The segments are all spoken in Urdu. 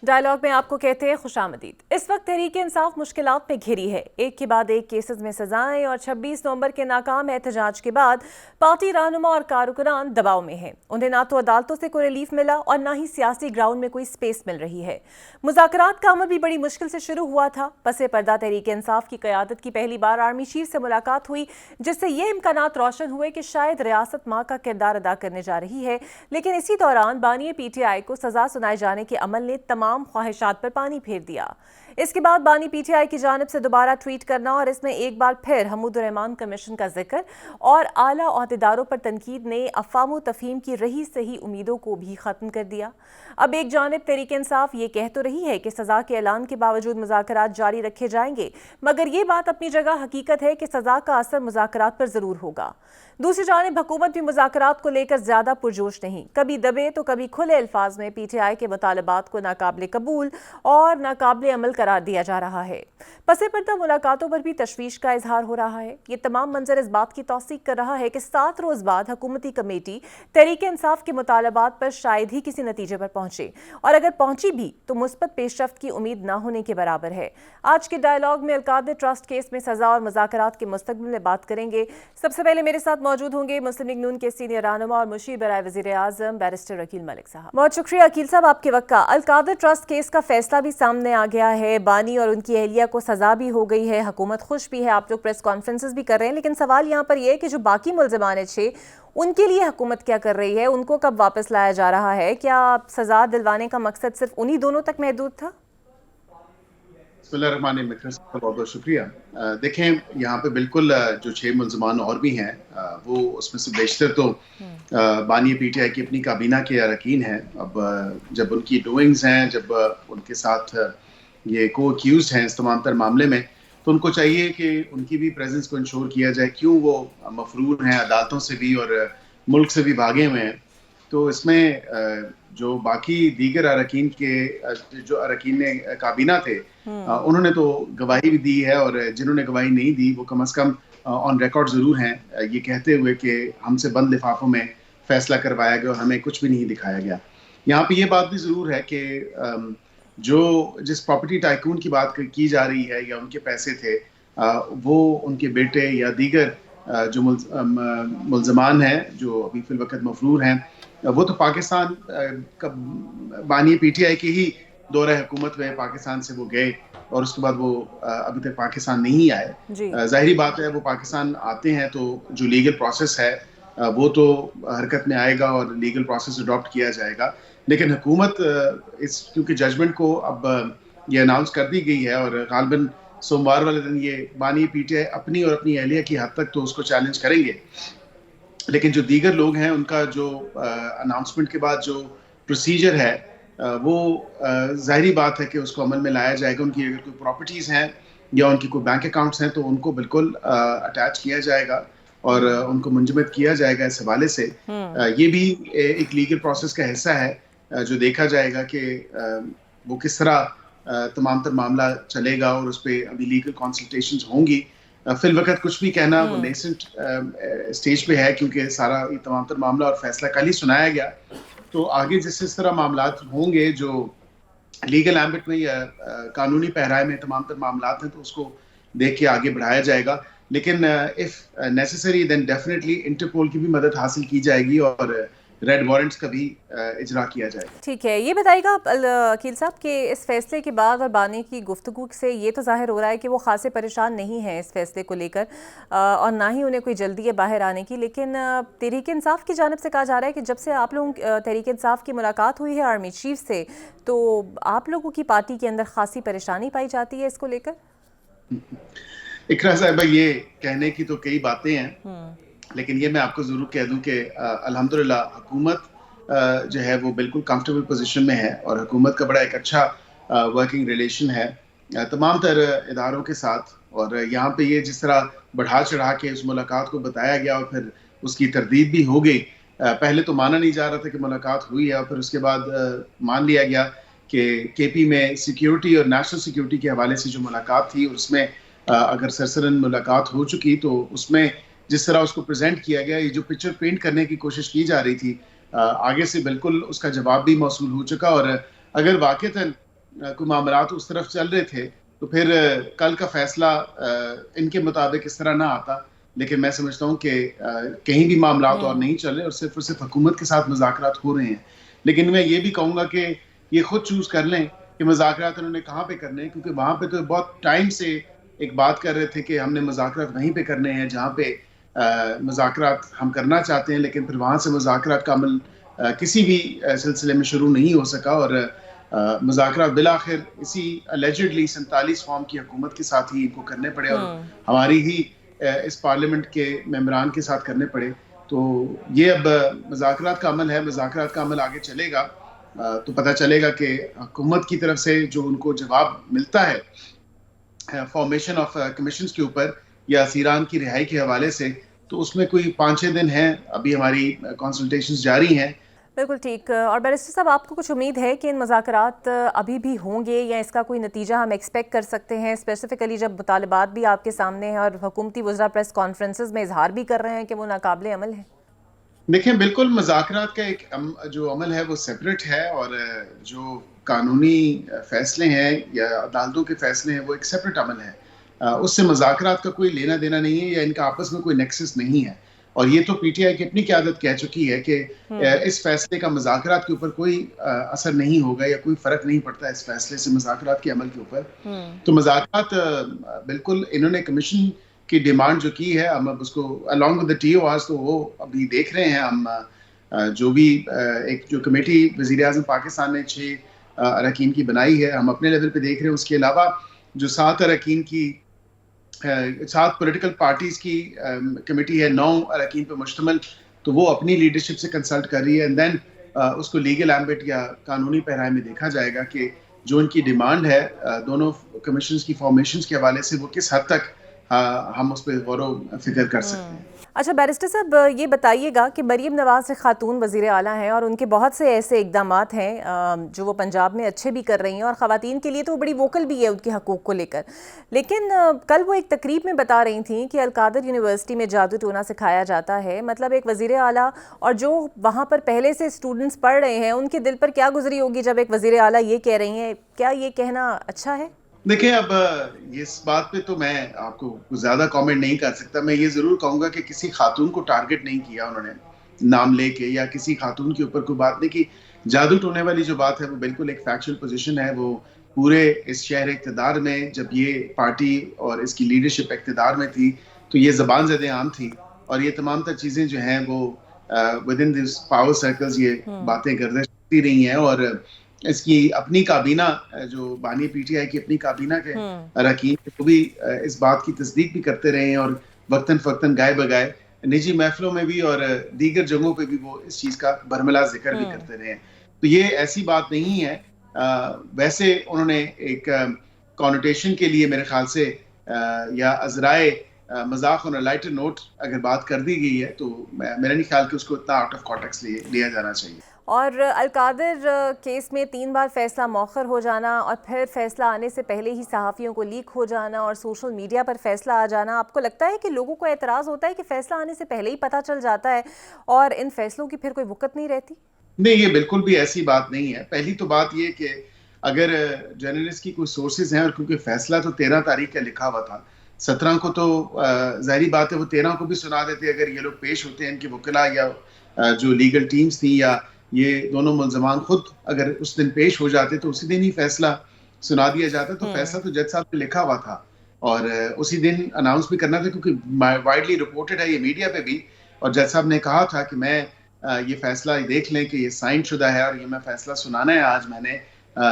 ڈائلاگ میں آپ کو کہتے ہیں خوشامدید۔ اس وقت تحریک انصاف مشکلات میں گھری ہے۔ ایک کے بعد ایک کیسز میں سزائیں اور 26 نومبر کے ناکام احتجاج کے بعد پارٹی رہنما اور کارکنان دباؤ میں ہیں۔ انہیں نہ تو عدالتوں سے کوئی ریلیف ملا اور نہ ہی سیاسی گراؤنڈ میں کوئی سپیس مل رہی ہے۔ مذاکرات کا عمل بھی بڑی مشکل سے شروع ہوا تھا۔ پس پردہ تحریک انصاف کی قیادت کی پہلی بار آرمی چیف سے ملاقات ہوئی، جس سے یہ امکانات روشن ہوئے کہ شاید ریاست ماں کا کردار ادا کرنے جا رہی ہے، لیکن اسی دوران بانی پی ٹی آئی کو سزا سنائے جانے کے عمل نے تمام خواہشات پر پانی پھیر دیا۔ اس کے بعد بانی پی ٹی آئی کی جانب سے دوبارہ ٹویٹ کرنا اور اس میں ایک بار پھر حمود الرحمان کمیشن کا ذکر اور اعلیٰ عہدیداروں پر تنقید نے افہام و تفہیم کی رہی صحیح امیدوں کو بھی ختم کر دیا۔ اب ایک جانب تحریک انصاف یہ کہہ تو رہی ہے کہ سزا کے اعلان کے باوجود مذاکرات جاری رکھے جائیں گے، مگر یہ بات اپنی جگہ حقیقت ہے کہ سزا کا اثر مذاکرات پر ضرور ہوگا۔ دوسری جانب حکومت بھی مذاکرات کو لے کر زیادہ پرجوش نہیں، کبھی دبے تو کبھی کھلے الفاظ میں پی ٹی آئی کے مطالبات کو ناقابل قبول اور ناقابل عمل قرار دیا جا رہا ہے۔ پس پردہ ملاقاتوں پر بھی تشویش کا اظہار ہو رہا ہے۔ یہ تمام منظر اس بات کی توثیق کر رہا ہے کہ 7 روز بعد حکومتی کمیٹی تحریک انصاف کے مطالبات پر شاید ہی کسی نتیجے پر پہنچے، اور اگر پہنچی بھی تو مثبت پیش رفت کی امید نہ ہونے کے برابر ہے۔ آج کے ڈائلاگ میں القادر ٹرسٹ کیس میں سزا اور مذاکرات کے مستقبل میں بات کریں گے۔ سب سے پہلے میرے ساتھ موجود ہوں گے مسلم لیگ نون کے سینئر رہنما اور مشیر برائے وزیر اعظم بیرسٹر عقیل ملک صاحب۔ بہت شکریہ عقیل صاحب آپ کے وقت کا۔ القادر ٹرسٹ کیس کا فیصلہ بھی سامنے آ گیا ہے، بانی اور ان کی اہلیہ کو سزا بھی ہو گئی ہے، حکومت خوش بھی ہے، آپ لوگ پریس کانفرنسز بھی کر رہے ہیں، لیکن سوال یہاں پر یہ ہے کہ جو باقی ملزمان ہیں ان کے لیے حکومت کیا کر رہی ہے؟ ان کو کب واپس لایا جا رہا ہے؟ کیا سزا دلوانے کا مقصد صرف انہی دونوں تک محدود تھا؟ بسم اللہ الرحمن الرحیم، بہت بہت شکریہ۔ دیکھیں یہاں پہ بالکل جو 6 ملزمان اور بھی ہیں وہ اس میں سے بیشتر تو بانی پی ٹی آئی کی اپنی کابینہ کے اراکین ہیں۔ اب جب ان کی ڈوئنگز ہیں، جب ان کے ساتھ یہ کو ایکیوزڈ ہیں اس تمام تر معاملے میں، تو ان کو چاہیے کہ ان کی بھی پریزنس کو انشور کیا جائے۔ کیوں وہ مفرور ہیں عدالتوں سے بھی اور ملک سے بھی بھاگے ہوئے ہیں، تو اس میں جو باقی دیگر اراکین کے جو اراکین کابینہ تھے انہوں نے تو گواہی بھی دی ہے، اور جنہوں نے گواہی نہیں دی وہ کم از کم آن ریکارڈ ضرور ہیں یہ کہتے ہوئے کہ ہم سے بند لفافوں میں فیصلہ کروایا گیا اور ہمیں کچھ بھی نہیں دکھایا گیا۔ یہاں پہ یہ بات بھی ضرور ہے کہ جو جس پراپرٹی ٹائکون کی بات کی جا رہی ہے یا ان کے پیسے تھے، وہ ان کے بیٹے یا دیگر جو ملزمان ہیں جو ابھی فی الوقت مفرور ہیں، وہ تو پاکستان بانی پی ٹی آئی کی ہی دورہ حکومت میں پاکستان سے وہ گئے، اور اس کے بعد وہ ابھی تک پاکستان نہیں آئے۔ ظاہری بات ہے وہ پاکستان آتے ہیں تو جو لیگل پروسیس ہے وہ تو حرکت میں آئے گا اور لیگل پروسیس اڈاپٹ کیا جائے گا، لیکن حکومت اس کیونکہ ججمنٹ کو اب یہ اناؤنس کر دی گئی ہے، اور غالباً سوموار والے دن یہ بانی پی ٹی آئی اپنی اور اپنی اہلیہ کی حد تک تو اس کو چیلنج کریں گے، لیکن جو دیگر لوگ ہیں ان کا جو اناؤنسمنٹ کے بعد جو پروسیجر ہے وہ ظاہری بات ہے کہ اس کو عمل میں لایا جائے گا۔ ان کی اگر کوئی پراپرٹیز ہیں یا ان کی کوئی بینک اکاؤنٹس ہیں تو ان کو بالکل اٹیچ کیا جائے گا اور ان کو منجمد کیا جائے گا۔ اس حوالے سے یہ بھی ایک لیگل پروسیس کا حصہ ہے جو دیکھا جائے گا کہ وہ کس طرح تمام تر معاملہ چلے گا، اور اس پہ ابھی لیگل کنسلٹیشنز ہوں گی۔ فی الوقت کچھ بھی کہنا وہ نیسنٹ اسٹیج پہ ہے، کیونکہ سارا یہ تمام تر معاملہ اور فیصلہ کل ہی سنایا گیا، تو آگے جس طرح معاملات ہوں گے جو لیگل ایمبٹ میں یا قانونی پہرائے میں تمام تر معاملات ہیں تو اس کو دیکھ کے آگے بڑھایا جائے گا، لیکن if necessary then definitely Interpol کی بھی مدد حاصل کی جائے گی اور ریڈ وارنٹس کا بھی اجرا کیا جائے گا۔ ٹھیک ہے، یہ بتائیے گا عقیل صاحب کہ اس فیصلے کے بعد اور بانی کی گفتگو سے یہ تو ظاہر ہو رہا ہے کہ وہ خاصے پریشان نہیں ہیں اس فیصلے کو لے کر، اور نہ ہی انہیں کوئی جلدی ہے باہر آنے کی، لیکن تحریک انصاف کی جانب سے کہا جا رہا ہے کہ جب سے آپ لوگوں تحریک انصاف کی ملاقات ہوئی ہے آرمی چیف سے، تو آپ لوگوں کی پارٹی کے اندر خاصی پریشانی پائی جاتی ہے اس کو لے کر۔ اقرا صاحبہ یہ کہنے کی تو کئی باتیں ہیں، لیکن یہ میں آپ کو ضرور کہہ دوں کہ الحمدللہ حکومت جو ہے وہ بالکل کمفرٹیبل پوزیشن میں ہے، اور حکومت کا بڑا ایک اچھا ورکنگ ریلیشن ہے تمام تر اداروں کے ساتھ، اور یہاں پہ یہ جس طرح بڑھا چڑھا کے اس ملاقات کو بتایا گیا اور پھر اس کی تردید بھی ہو گئی۔ پہلے تو مانا نہیں جا رہا تھا کہ ملاقات ہوئی ہے، اور پھر اس کے بعد مان لیا گیا کہ کے پی میں سیکیورٹی اور نیشنل سیکیورٹی کے حوالے سے جو ملاقات تھی، اور اس میں اگر سرسرن ملاقات ہو چکی تو اس میں جس طرح اس کو پریزنٹ کیا گیا، یہ جو پکچر پینٹ کرنے کی کوشش کی جا رہی تھی، آگے سے بالکل اس کا جواب بھی موصول ہو چکا، اور اگر واقعتاً کوئی معاملات اس طرف چل رہے تھے تو پھر کل کا فیصلہ ان کے مطابق اس طرح نہ آتا. لیکن میں سمجھتا ہوں کہ کہیں بھی معاملات اور نہیں چل رہے اور صرف حکومت کے ساتھ مذاکرات ہو رہے ہیں. لیکن میں یہ بھی کہوں گا کہ یہ خود چوز کر لیں کہ مذاکرات انہوں نے کہاں پہ کرنے ہیں, کیونکہ وہاں پہ تو بہت ٹائم سے ایک بات کر رہے تھے کہ ہم نے مذاکرات وہیں پہ کرنے ہیں جہاں پہ مذاکرات ہم کرنا چاہتے ہیں, لیکن پھر وہاں سے مذاکرات کا عمل کسی بھی سلسلے میں شروع نہیں ہو سکا اور مذاکرات بالآخر اسی الیجڈلی 47 فارم کی حکومت کے ساتھ ہی ان کو کرنے پڑے اور ہماری ہی اس پارلیمنٹ کے ممبران کے ساتھ کرنے پڑے. تو یہ اب مذاکرات کا عمل ہے, مذاکرات کا عمل آگے چلے گا تو پتہ چلے گا کہ حکومت کی طرف سے جو ان کو جواب ملتا ہے فارمیشن آف کمیشنز کے اوپر یا اسیران کی رہائی کے حوالے سے, تو اس میں کوئی 5-6 دن ہیں, ابھی ہماری کنسلٹیشنز جاری ہیں. بالکل ٹھیک. اور بیرسٹر صاحب آپ کو کچھ امید ہے کہ ان مذاکرات ابھی بھی ہوں گے یا اس کا کوئی نتیجہ ہم ایکسپیکٹ کر سکتے ہیں, اسپیسیفکلی جب مطالبات بھی آپ کے سامنے ہیں اور حکومتی وزراء پریس کانفرنسز میں اظہار بھی کر رہے ہیں کہ وہ ناقابل عمل ہیں؟ دیکھیں بالکل مذاکرات کا ایک جو عمل ہے وہ سیپریٹ ہے اور جو قانونی فیصلے ہیں یا عدالتوں کے فیصلے ہیں وہ ایک سیپریٹ عمل ہے. اس سے مذاکرات کا کوئی لینا دینا نہیں ہے یا ان کا آپس میں کوئی نیکسس نہیں ہے. اور یہ تو پی ٹی آئی کی اپنی قیادت کہہ چکی ہے کہ اس فیصلے کا مذاکرات کے اوپر کوئی اثر نہیں ہوگا یا کوئی فرق نہیں پڑتا اس فیصلے سے مذاکرات کے عمل کے اوپر. تو مذاکرات بالکل انہوں نے کمیشن کی ڈیمانڈ جو کی ہے, ہم اب اس کو along with the TORs تو وہ ابھی دیکھ رہے ہیں. ہم جو بھی ایک جو کمیٹی وزیر اعظم پاکستان نے 6 اراکین کی بنائی ہے, ہم اپنے لیول پہ دیکھ رہے ہیں. اس کے علاوہ جو 7 اراکین کی 7 پولیٹیکل پارٹیز کی کمیٹی ہے 9 اراکین پہ مشتمل, تو وہ اپنی لیڈرشپ سے کنسلٹ کر رہی ہے اینڈ دین اس کو لیگل ایمبٹ یا قانونی پیرائے میں دیکھا جائے گا کہ جو ان کی ڈیمانڈ ہے دونوں کمیشنز کی فارمیشنز کے حوالے سے وہ کس حد تک ہم اس پہ غور و فکر کر سکتے ہیں. اچھا بیرسٹر صاحب یہ بتائیے گا کہ مریم نواز ایک خاتون وزیر اعلیٰ ہیں اور ان کے بہت سے ایسے اقدامات ہیں جو وہ پنجاب میں اچھے بھی کر رہی ہیں اور خواتین کے لیے تو وہ بڑی ووکل بھی ہے ان کے حقوق کو لے کر. لیکن کل وہ ایک تقریب میں بتا رہی تھیں کہ القادر یونیورسٹی میں جادو ٹونا سکھایا جاتا ہے. مطلب ایک وزیر اعلیٰ اور جو وہاں پر پہلے سے اسٹوڈنٹس پڑھ رہے ہیں ان کے دل پر کیا گزری ہوگی جب ایک وزیر اعلیٰ یہ کہہ رہی ہیں. کیا یہ کہنا اچھا ہے؟ دیکھیں اب اس بات پہ تو میں آپ کو زیادہ کامنٹ نہیں کر سکتا. میں یہ ضرور کہوں گا کہ کسی خاتون کو ٹارگٹ نہیں کیا انہوں نے نام لے کے, یا کسی خاتون کے اوپر کوئی بات نہیں کی. جادو ٹونے والی جو بات ہے وہ بالکل ایک فیکچوئل پوزیشن ہے. وہ پورے اس شہر اقتدار میں جب یہ پارٹی اور اس کی لیڈرشپ اقتدار میں تھی تو یہ زبان زد عام تھی اور یہ تمام تر چیزیں جو ہیں وہ with in this power circles یہ باتیں گردش ہوتی رہی ہیں. اور اس کی اپنی کابینہ جو بانی پی ٹی آئی کی اپنی کابینہ کے اراکین وہ بھی اس بات کی تصدیق بھی کرتے رہے ہیں اور وقتاً فوقتاً گائے بگائے نجی محفلوں میں بھی اور دیگر جگہوں پہ بھی وہ اس چیز کا برملا ذکر بھی کرتے رہے ہیں. تو یہ ایسی بات نہیں ہے. ویسے انہوں نے ایک کانوٹیشن کے لیے میرے خیال سے یا ازرائے مذاق اور لائٹر نوٹ اگر بات کر دی گئی ہے تو میرا نہیں خیال کہ اس کو اتنا آؤٹ آف کانٹیکسٹ لیا جانا چاہیے. اور القادر کیس میں 3 بار فیصلہ مؤخر ہو جانا اور پھر فیصلہ آنے سے پہلے ہی صحافیوں کو لیک ہو جانا اور سوشل میڈیا پر فیصلہ آ جانا, آپ کو لگتا ہے کہ لوگوں کو اعتراض ہوتا ہے کہ فیصلہ آنے سے پہلے ہی پتہ چل جاتا ہے اور ان فیصلوں کی پھر کوئی وقت نہیں رہتی؟ نہیں, یہ بالکل بھی ایسی بات نہیں ہے. پہلی تو بات یہ کہ اگر جرنلسٹ کی کوئی سورسز ہیں اور کیونکہ فیصلہ تو 13 تاریخ کا لکھا ہوا تھا, 17 کو تو ظاہری بات ہے وہ 13 کو بھی سنا دیتے اگر یہ لوگ پیش ہوتے ہیں, ان کے وکلاء یا جو لیگل ٹیمز تھیں یا یہ دونوں ملزمان خود اگر اس دن پیش ہو جاتے تو اسی دن ہی فیصلہ سنا دیا جاتا. تو فیصلہ تو جج صاحب نے لکھا ہوا تھا اور اسی دن اناؤنس بھی کرنا تھا کیونکہ وائڈلی رپورٹڈ ہے یہ میڈیا پہ بھی. اور جج صاحب نے کہا تھا کہ میں یہ فیصلہ دیکھ لیں کہ یہ سائن شدہ ہے اور یہ میں فیصلہ سنانا ہے آج میں نے,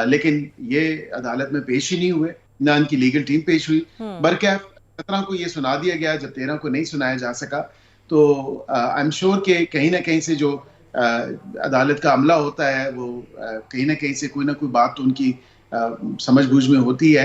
لیکن یہ عدالت میں پیش ہی نہیں ہوئے, نہ ان کی لیگل ٹیم پیش ہوئی. برکیف 17 کو یہ سنا دیا گیا جب 13 کو نہیں سنایا جا سکا. تو آئی ایم شیور کہ کہیں نہ کہیں سے جو عدالت کا عملہ ہوتا ہے وہ کہیں نہ کہیں سے کوئی نہ کوئی بات تو ان کی سمجھ بوجھ میں ہوتی ہے.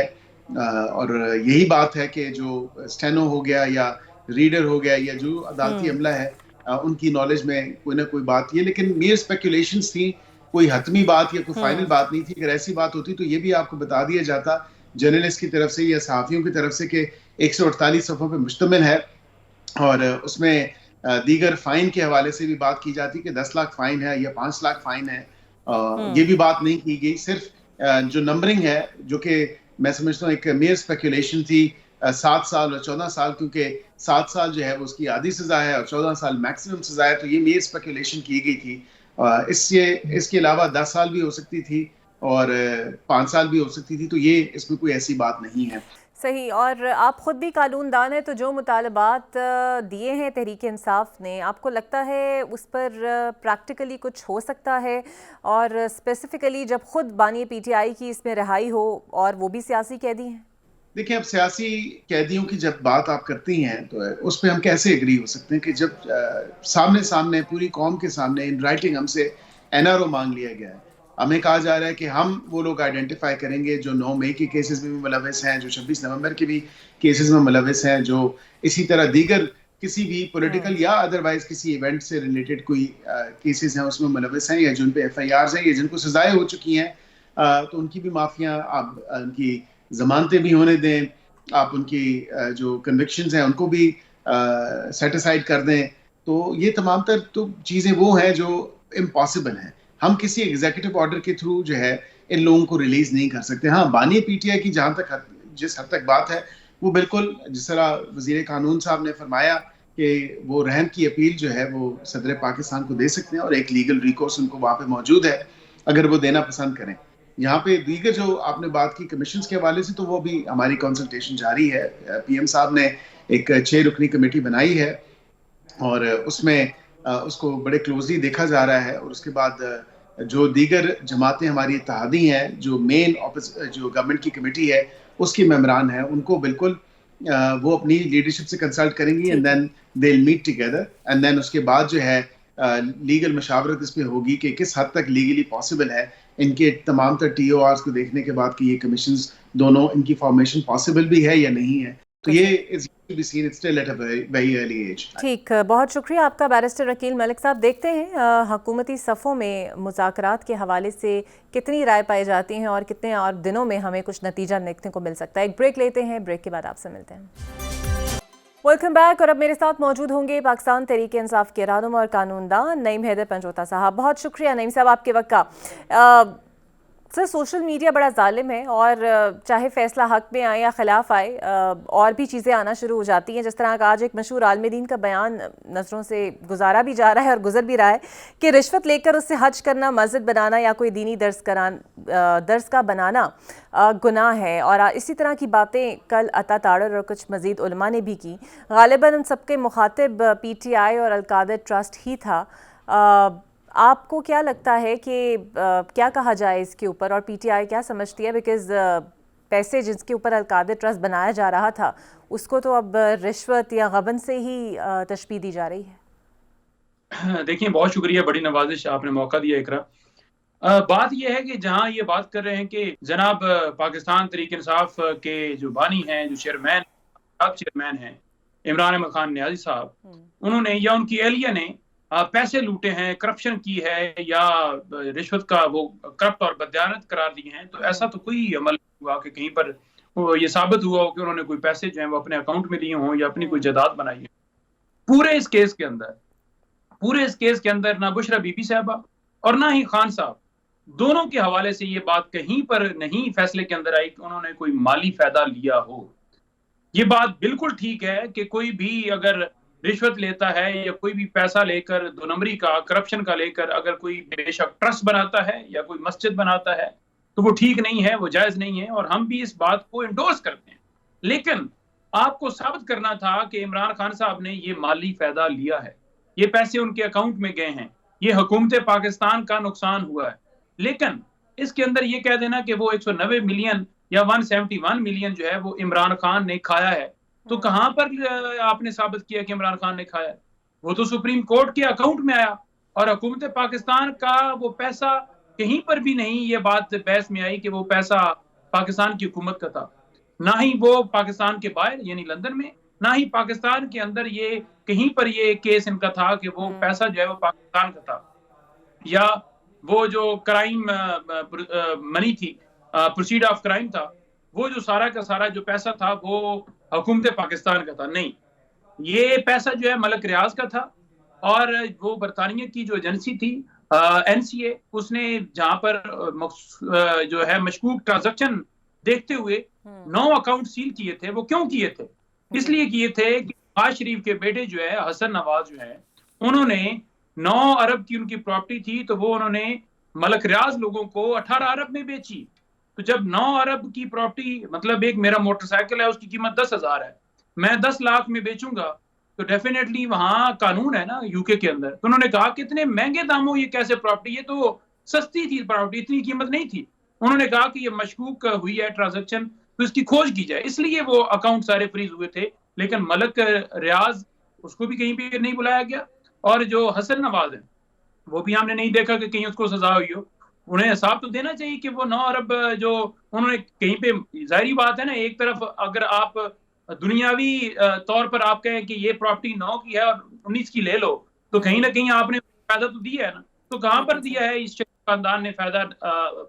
اور یہی بات ہے کہ جو اسٹینو ہو گیا یا ریڈر ہو گیا یا جو عدالتی عملہ ہے ان کی نالج میں کوئی نہ کوئی بات یہ, لیکن میئر اسپیکولیشنز تھی, کوئی حتمی بات یا کوئی فائنل بات نہیں تھی. اگر ایسی بات ہوتی تو یہ بھی آپ کو بتا دیا جاتا جرنلسٹ کی طرف سے یا صحافیوں کی طرف سے کہ 148 صفحوں پہ مشتمل ہے اور اس میں دیگر فائن کے حوالے سے بھی بات کی جاتی کہ 10 لاکھ فائن ہے یا 5 لاکھ فائن ہے. یہ بھی بات نہیں کی گئی. صرف جو نمبرنگ ہے جو کہ میں سمجھتا ہوں ایک میئر اسپیکولیشن تھی 7 سال اور 14 سال، کیونکہ 7 سال جو ہے وہ اس کی آدھی سزا ہے اور 14 سال میکسیمم سزا ہے، تو یہ میئر اسپیکولیشن کی گئی تھی. اس کے علاوہ 10 سال بھی ہو سکتی تھی اور 5 سال بھی ہو سکتی تھی، تو یہ اس میں کوئی ایسی بات نہیں ہے. صحیح. اور آپ خود بھی قانون دان ہیں، تو جو مطالبات دیے ہیں تحریک انصاف نے، آپ کو لگتا ہے اس پر پریکٹیکلی کچھ ہو سکتا ہے؟ اور اسپیسیفکلی جب خود بانی پی ٹی آئی کی اس میں رہائی ہو اور وہ بھی سیاسی قیدی ہیں؟ دیکھیں، اب سیاسی قیدیوں کی جب بات آپ کرتی ہیں تو اس پہ ہم کیسے اگری ہو سکتے ہیں کہ جب سامنے پوری قوم کے سامنے ان رائٹنگ ہم سے NRO مانگ لیا گیا ہے. ہمیں کہا جا رہا ہے کہ ہم وہ لوگ آئیڈینٹیفائی کریں گے جو 9 مئی کے کیسز میں بھی ملوث ہیں، جو 26 نومبر کے بھی کیسز میں ملوث ہیں، جو اسی طرح دیگر کسی بھی پولیٹیکل یا ادروائز کسی ایونٹ سے ریلیٹڈ کوئی کیسز ہیں اس میں ملوث ہیں، یا جن پہ FIRs ہیں یا جن کو سزائیں ہو چکی ہیں، تو ان کی بھی معافیاں، آپ ان کی ضمانتیں بھی ہونے دیں، آپ ان کی جو کنوکشنز ہیں ان کو بھی سیٹ اسائڈ کر دیں. تو یہ تمام تر تو چیزیں وہ ہیں جو امپاسبل ہیں. ہم کسی ایگزیکٹو آرڈر کے تھرو جو ہے ان لوگوں کو ریلیز نہیں کر سکتے. ہاں، بانی PTI کی جہاں تک جس حد تک بات ہے، وہ بالکل جس طرح وزیر قانون صاحب نے فرمایا کہ وہ رحم کی اپیل جو ہے وہ صدر پاکستان کو دے سکتے ہیں، اور ایک لیگل ریکورس ان کو وہاں پہ موجود ہے اگر وہ دینا پسند کریں. یہاں پہ دیگر جو آپ نے بات کی کمیشنز کے حوالے سے، تو وہ بھی ہماری کنسلٹیشن جاری ہے. PM صاحب نے ایک 6 رکنی کمیٹی بنائی ہے اور اس میں اس کو بڑے کلوزلی دیکھا جا رہا ہے. اور اس کے بعد جو دیگر جماعتیں ہماری اتحادی ہیں، جو مین جو گورنمنٹ کی کمیٹی ہے اس کی ممبران ہیں، ان کو بالکل وہ اپنی لیڈرشپ سے کنسلٹ کریں گی، and then they will meet together, and then اس کے بعد جو ہے لیگل مشاورت اس پہ ہوگی کہ کس حد تک لیگلی پاسبل ہے ان کے تمام تر TORs کو دیکھنے کے بعد کہ یہ کمیشنز دونوں ان کی فارمیشن پاسبل بھی ہے یا نہیں ہے. تو یہ ٹھیک. بہت شکریہ آپ کا بیرسٹر عقیل ملک صاحب. دیکھتے ہیں حکومتی صفوں میں مذاکرات کے حوالے سے کتنی رائے پائی جاتی ہیں اور کتنے اور دنوں میں ہمیں کچھ نتیجہ دیکھنے کو مل سکتا ہے. ایک بریک لیتے ہیں، بریک کے بعد آپ سے ملتے ہیں. Welcome back. اور اب میرے ساتھ موجود ہوں گے پاکستان تحریک انصاف کے رہنما اور قانون دان نعیم حیدر پنجوتا صاحب. بہت شکریہ نعیم صاحب آپ کے وقت کا. سر، سوشل میڈیا بڑا ظالم ہے، اور چاہے فیصلہ حق میں آئے یا خلاف آئے، اور بھی چیزیں آنا شروع ہو جاتی ہیں. جس طرح کا آج ایک مشہور عالم دین کا بیان نظروں سے گزارا بھی جا رہا ہے اور گزر بھی رہا ہے کہ رشوت لے کر اس سے حج کرنا، مسجد بنانا یا کوئی دینی درس کا بنانا گناہ ہے. اور اسی طرح کی باتیں کل عطا تاڑر اور کچھ مزید علماء نے بھی کی. غالباً ان سب کے مخاطب PTI اور القادر ٹرسٹ ہی تھا. آپ کو کیا لگتا ہے کہ کیا کہا جائے اس کے اوپر، اور PTI کیا سمجھتی ہے؟ بیکاز پیسے جس کے اوپر القادر ٹرسٹ بنایا جا رہا تھا اس کو تو اب رشوت یا غبن سے ہی تشبیہ دی جا رہی ہے. دیکھیں، بہت شکریہ، بڑی نوازش، آپ نے موقع دیا اقرا. بات یہ ہے کہ جہاں یہ بات کر رہے ہیں کہ جناب پاکستان تحریک انصاف کے جو بانی ہیں، جو چیئرمین ہیں عمران احمد خان نیازی صاحب، انہوں نے یا ان کی اہلیہ نے پیسے لوٹے ہیں، کرپشن کی ہے، یا رشوت کا وہ کرپٹ اور بددیانت قرار دی ہیں، تو ایسا تو کوئی عمل ہوا کہ کہیں پر یہ ثابت ہوا ہو کہ انہوں نے کوئی پیسے جو ہیں وہ اپنے اکاؤنٹ میں لیے ہوں یا اپنی کوئی جائیداد بنائی ہے. پورے اس کیس کے اندر نہ بشرا بی بی صاحبہ اور نہ ہی خان صاحب، دونوں کے حوالے سے یہ بات کہیں پر نہیں فیصلے کے اندر آئی کہ انہوں نے کوئی مالی فائدہ لیا ہو. یہ بات بالکل ٹھیک ہے کہ کوئی بھی اگر رشوت لیتا ہے یا کوئی بھی پیسہ لے کر، 2 نمبری کا، کرپشن کا لے کر اگر کوئی بے شک ٹرسٹ بناتا ہے یا کوئی مسجد بناتا ہے تو وہ ٹھیک نہیں ہے، وہ جائز نہیں ہے، اور ہم بھی اس بات کو انڈورس کرتے ہیں. لیکن آپ کو ثابت کرنا تھا کہ عمران خان صاحب نے یہ مالی فائدہ لیا ہے، یہ پیسے ان کے اکاؤنٹ میں گئے ہیں، یہ حکومت پاکستان کا نقصان ہوا ہے. لیکن اس کے اندر یہ کہہ دینا کہ وہ 190 ملین یا 171 ملین جو ہے وہ عمران خان نے کھایا ہے، تو کہاں پر آپ نے ثابت کیا کہ عمران خان نے کھایا ہے؟ وہ تو سپریم کورٹ کے اکاؤنٹ میں آیا، اور حکومت پاکستان کا وہ پیسہ کہیں پر بھی نہیں یہ بات بحث میں آئی کہ وہ پیسہ پاکستان کی حکومت کا تھا. نہ ہی وہ پاکستان کے باہر یعنی لندن میں، نہ ہی پاکستان کے اندر یہ کہیں پر یہ کیس ان کا تھا کہ وہ پیسہ جو ہے وہ پاکستان کا تھا، یا وہ جو کرائم منی تھی، پروسیڈ آف کرائم تھا، وہ جو سارا کا سارا جو پیسہ تھا وہ حکومت پاکستان کا تھا. نہیں، یہ پیسہ جو ہے ملک ریاض کا تھا، اور وہ برطانیہ کی جو ایجنسی تھی این سی اے اس نے جہاں پر جو ہے مشکوک ٹرانزیکشن دیکھتے ہوئے 9 اکاؤنٹ سیل کیے تھے. وہ کیوں کیے تھے؟ اس لیے کیے تھے کہ نواز شریف کے بیٹے جو ہے حسن نواز جو ہے انہوں نے 9 ارب کی ان کی پراپرٹی تھی تو وہ انہوں نے ملک ریاض لوگوں کو 18 ارب میں بیچی. تو جب 9 ارب کی پراپرٹی مطلب ایک میرا موٹر سائیکل ہے اس کی قیمت 10,000 ہے, میں 10 لاکھ میں بیچوں گا تو ڈیفینیٹلی وہاں قانون ہے نا یو کے اندر. تو انہوں نے کہا کہ اتنے مہنگے داموں یہ کیسے پراپرٹی, یہ تو سستی تھی پراپرٹی, اتنی قیمت نہیں تھی. انہوں نے کہا کہ یہ مشکوک ہوئی ہے ٹرانزیکشن تو اس کی کھوج کی جائے, اس لیے وہ اکاؤنٹ سارے فریز ہوئے تھے. لیکن ملک ریاض اس کو بھی کہیں پہ نہیں بلایا گیا, اور جو حسن نواز ہے وہ بھی ہم نے نہیں دیکھا کہ کہیں اس کو سزا ہوئی ہو. انہیں حساب تو دینا چاہیے کہ وہ 9 ارب جو انہوں نے کہیں پہ, ظاہری بات ہے نا, ایک طرف اگر آپ دنیاوی طور پر آپ کہیں کہ یہ پراپرٹی 9 کی ہے اور 19 کی لے لو تو کہیں نہ کہیں آپ نے فائدہ تو دیا ہے نا. تو کہاں پر دیا ہے اس خاندان نے فائدہ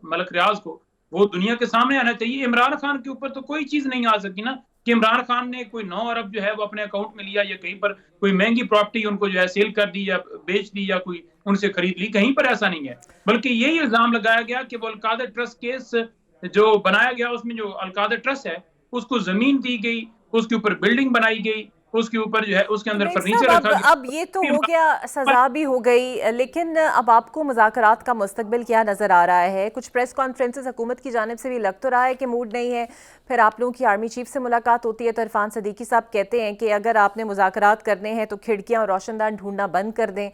ملک ریاض کو؟ وہ دنیا کے سامنے آنا چاہیے. عمران خان کے اوپر تو کوئی چیز نہیں آ سکی نا کہ عمران خان نے کوئی 9 ارب جو ہے وہ اپنے اکاؤنٹ میں لیا, یا کہیں پر کوئی مہنگی پراپرٹی ان کو جو ہے سیل کر دی یا بیچ دی یا کوئی ان سے خرید لی. کہیں پر ایسا نہیں ہے, بلکہ یہی الزام لگایا گیا کہ وہ القادر ٹرسٹ کیس جو بنایا گیا اس میں جو القادر ٹرسٹ ہے اس کو زمین دی گئی, اس کے اوپر بلڈنگ بنائی گئی, اس کے اوپر جو ہے اس کے اندر فرنیچر رکھا گیا. اب یہ تو ہو گیا, سزا بھی ہو گئی, لیکن اب آپ کو مذاکرات کا مستقبل کیا نظر آ رہا ہے؟ کچھ پریس کانفرنسز حکومت کی جانب سے بھی لگ تو رہا ہے کہ موڈ نہیں ہے. پھر آپ لوگوں کی آرمی چیف سے ملاقات ہوتی ہے تو عرفان صدیقی صاحب کہتے ہیں کہ اگر آپ نے مذاکرات کرنے ہیں تو کھڑکیاں اور روشن دان ڈھونڈنا بند کر دیں.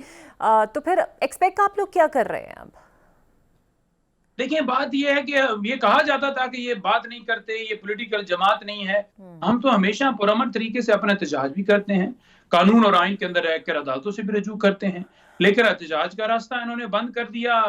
تو پھر ایکسپیکٹ آپ لوگ کیا کر رہے ہیں اب؟ دیکھیں بات یہ ہے کہ یہ کہا جاتا تھا کہ یہ بات نہیں کرتے, یہ پولیٹیکل جماعت نہیں ہے. ہم تو ہمیشہ پرامن طریقے سے اپنا احتجاج بھی کرتے ہیں, قانون اور آئین کے اندر رہ کر عدالتوں سے بھی رجوع کرتے ہیں, لیکن احتجاج کا راستہ انہوں نے بند کر دیا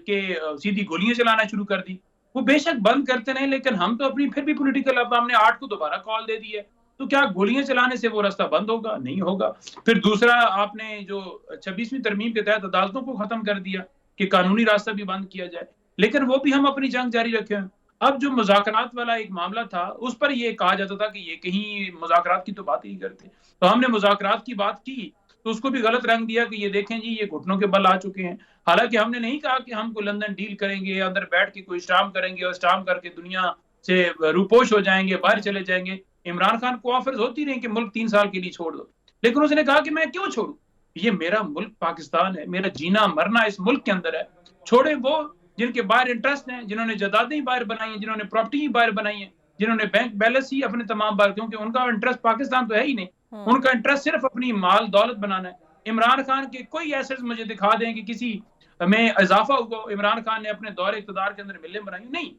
کہ سیدھی گولیاں چلانا شروع کر دی. وہ بے شک بند کرتے رہے لیکن ہم تو اپنی پھر بھی پولیٹیکل, اب ہم نے 8 کو دوبارہ کال دے دی ہے, تو کیا گولیاں چلانے سے وہ راستہ بند ہوگا؟ نہیں ہوگا. پھر دوسرا آپ نے جو 26ویں ترمیم کے تحت عدالتوں کو ختم کر دیا کہ قانونی راستہ بھی بند کیا جائے, لیکن وہ بھی ہم اپنی جنگ جاری رکھے ہیں. اب جو مذاکرات والا ایک معاملہ تھا اس پر یہ کہا جاتا تھا کہ یہ کہیں مذاکرات کی تو بات ہی کرتے, تو ہم نے مذاکرات کی بات کی تو اس کو بھی غلط رنگ دیا کہ یہ دیکھیں جی یہ گھٹنوں کے بل آ چکے ہیں. حالانکہ ہم نے نہیں کہا کہ ہم کو لندن ڈیل کریں گے, اندر بیٹھ کے کوئی اسٹام کریں گے اور اسٹام کر کے دنیا سے روپوش ہو جائیں گے, باہر چلے جائیں گے. عمران خان کو آفرز ہوتی رہیں کہ ملک 3 سال کے لیے چھوڑ دو, لیکن اس نے کہا کہ میں کیوں چھوڑوں, یہ میرا ملک پاکستان ہے, میرا جینا مرنا اس ملک کے اندر ہے. چھوڑے وہ جن کے باہر انٹرسٹ ہیں, جنہوں نے جائیدادیں باہر بنائی ہیں, جنہوں نے پراپرٹی باہر بنائی ہیں, جنہوں نے بینک بیلنس ہی اپنے تمام باہر, کیونکہ ان کا انٹرسٹ پاکستان تو ہے ہی نہیں, ان کا انٹرسٹ صرف اپنی مال دولت بنانا ہے. عمران خان کے کوئی ایسے مجھے دکھا دیں کہ کسی میں اضافہ ہوا. عمران خان نے اپنے دور اقتدار کے اندر ملیں بنائی نہیں.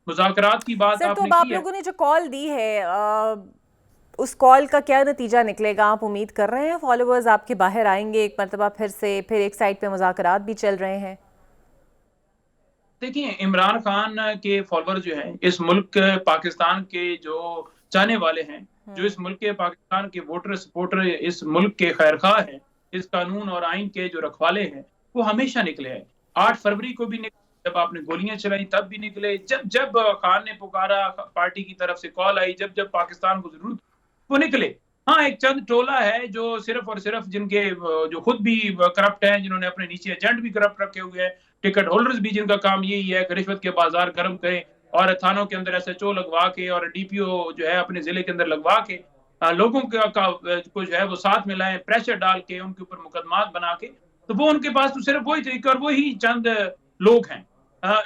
مذاکرات کی بات سر آپ تو نے اب آپ کی ہے, لوگوں نے جو کال دی ہے اس کال کا کیا نتیجہ نکلے گا؟ آپ امید کر رہے ہیں فالوورز آپ کے باہر آئیں گے ایک مرتبہ پھر سے, پھر ایک سائڈ پہ مذاکرات بھی چل رہے ہیں؟ دیکھیں عمران خان کے فالوور جو ہیں, اس ملک پاکستان کے جو چاہنے والے ہیں, جو اس ملک کے پاکستان کے ووٹر سپورٹر, اس ملک کے خیرخواہ ہیں, اس قانون اور آئین کے جو رکھوالے ہیں, وہ ہمیشہ نکلے ہیں. 8 فروری کو بھی نکلے, جب آپ نے گولیاں چلائی تب بھی نکلے, جب خان نے پکارا, پارٹی کی طرف سے کال آئی, جب پاکستان کو ضرورت وہ نکلے. ہاں ایک چند ٹولہ ہے جو صرف اور صرف جن کے جو خود بھی کرپٹ ہیں, جنہوں نے اپنے نیچے ایجنٹ بھی کرپٹ رکھے ہوئے ہیں, ٹکٹ ہولڈرز بھی جن کا کام یہی ہے کہ رشوت کے بازار گرم کریں اور تھانوں کے اندر ایس ایچ او لگوا کے اور ڈی پی او جو ہے اپنے ضلع کے اندر لگوا کے لوگوں کو جو ہے وہ ساتھ میں لائیں, پریشر ڈال کے ان کے اوپر مقدمات بنا کے. تو وہ ان کے پاس تو صرف وہی طریقہ اور وہی چند لوگ ہیں.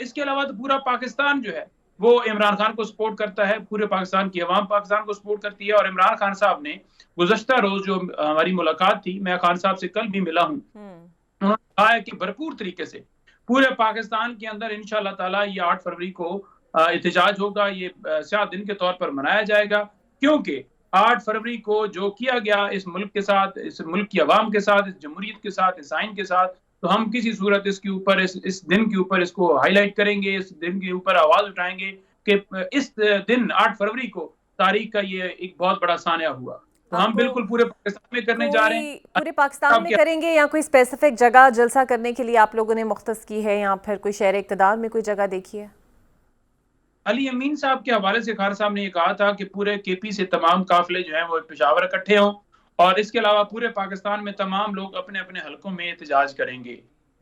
اس کے علاوہ تو پورا پاکستان جو ہے وہ عمران خان کو سپورٹ کرتا ہے, پورے پاکستان کی عوام پاکستان کو سپورٹ کرتی ہے. اور عمران خان صاحب نے گزشتہ روز جو ہماری ملاقات تھی, میں خان صاحب سے کل بھی ملا ہوں, انہوں نے کہا ہے کہ بھرپور طریقے سے پورے پاکستان کے اندر انشاءاللہ تعالیٰ یہ 8 فروری کو احتجاج ہوگا, یہ سیاہ دن کے طور پر منایا جائے گا, کیونکہ 8 فروری کو جو کیا گیا اس ملک کے ساتھ, اس ملک کی عوام کے ساتھ, اس جمہوریت کے ساتھ, اس آئین کے ساتھ, تو ہم کسی صورت اس کے اوپر اس دن کے اوپر اس کو ہائی لائٹ کریں گے, اس دن کے اوپر آواز اٹھائیں گے کہ اس دن 8 فروری کو تاریخ کا یہ ایک بہت بڑا سانحہ ہوا. تو ہم بالکل پورے پاکستان میں کرنے جا رہے ہیں. پورے پاکستان میں کریں گے یا کوئی اسپیسیفک جگہ جلسہ کرنے کے لیے آپ لوگوں نے مختص کی ہے, یا پھر کوئی شہر اقتدار میں کوئی جگہ دیکھی ہے؟ علی امین صاحب کے حوالے سے خان صاحب نے یہ کہا تھا کہ پورے کے پی سے تمام قافلے جو ہیں وہ پشاور اکٹھے ہوں, اور اس کے علاوہ پورے پاکستان میں تمام لوگ اپنے اپنے حلقوں میں احتجاج کریں گے.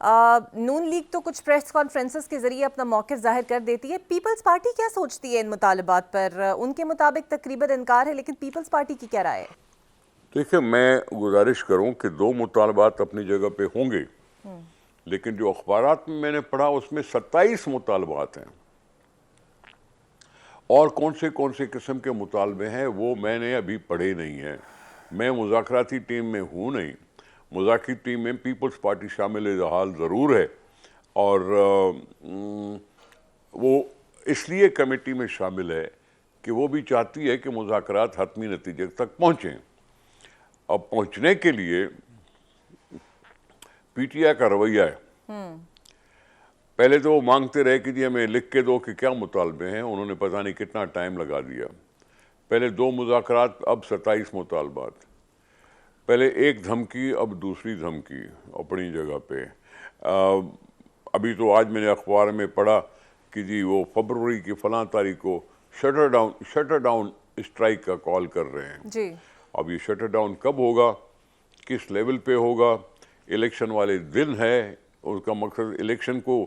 نون لیگ تو کچھ پریس کانفرنسز کے ذریعے اپنا موقف ظاہر کر دیتی ہے. پیپلز پارٹی کیا سوچتی ہے ان مطالبات پر؟ ان کے مطابق تقریباً انکار ہے، لیکن پیپلز پارٹی کی کیا رائے ہے؟ دیکھیں، میں گزارش کروں کہ 2 مطالبات اپنی جگہ پہ ہوں گے، لیکن جو اخبارات میں نے پڑھا اس میں 27 مطالبات ہیں، اور کون سے قسم کے مطالبے ہیں وہ میں نے ابھی پڑھے نہیں ہیں. میں مذاکراتی ٹیم میں ہوں نہیں. مذاکراتی ٹیم میں پیپلز پارٹی شامل حال ضرور ہے، اور وہ اس لیے کمیٹی میں شامل ہے کہ وہ بھی چاہتی ہے کہ مذاکرات حتمی نتیجے تک پہنچیں. اب پہنچنے کے لیے پی ٹی آئی کا رویہ ہے، پہلے تو وہ مانگتے رہے کہ جی ہمیں لکھ کے دو کہ کیا مطالبے ہیں. انہوں نے پتہ نہیں کتنا ٹائم لگا دیا. پہلے 2 مذاکرات، اب 27 مطالبات. پہلے ایک دھمکی، اب دوسری دھمکی اپنی جگہ پہ. ابھی تو آج میں نے اخبار میں پڑھا کہ جی وہ فروری کی فلاں تاریخ کو شٹر ڈاؤن اسٹرائک کا کال کر رہے ہیں. جی اب یہ شٹر ڈاؤن کب ہوگا، کس لیول پہ ہوگا؟ الیکشن والے دن ہے، اس کا مقصد الیکشن کو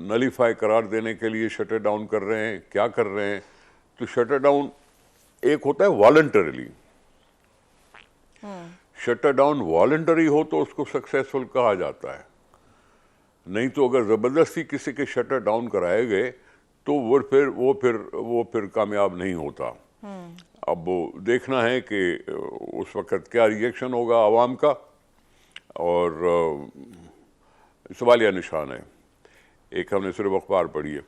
نلیفائی قرار دینے کے لیے شٹر ڈاؤن کر رہے ہیں، کیا کر رہے ہیں؟ تو شٹر ڈاؤن ایک ہوتا ہے والنٹریلی، شٹر ڈاؤن والنٹری ہو تو اس کو سکسیسفل کہا جاتا ہے. نہیں تو اگر زبردستی کسی کے شٹر ڈاؤن کرائے گئے تو وہ پھر کامیاب نہیں ہوتا. اب دیکھنا ہے کہ اس وقت کیا ری ایکشن ہوگا عوام کا، اور سوالیہ نشان ہے. ایک ہم نے صرف اخبار پڑھی ہے،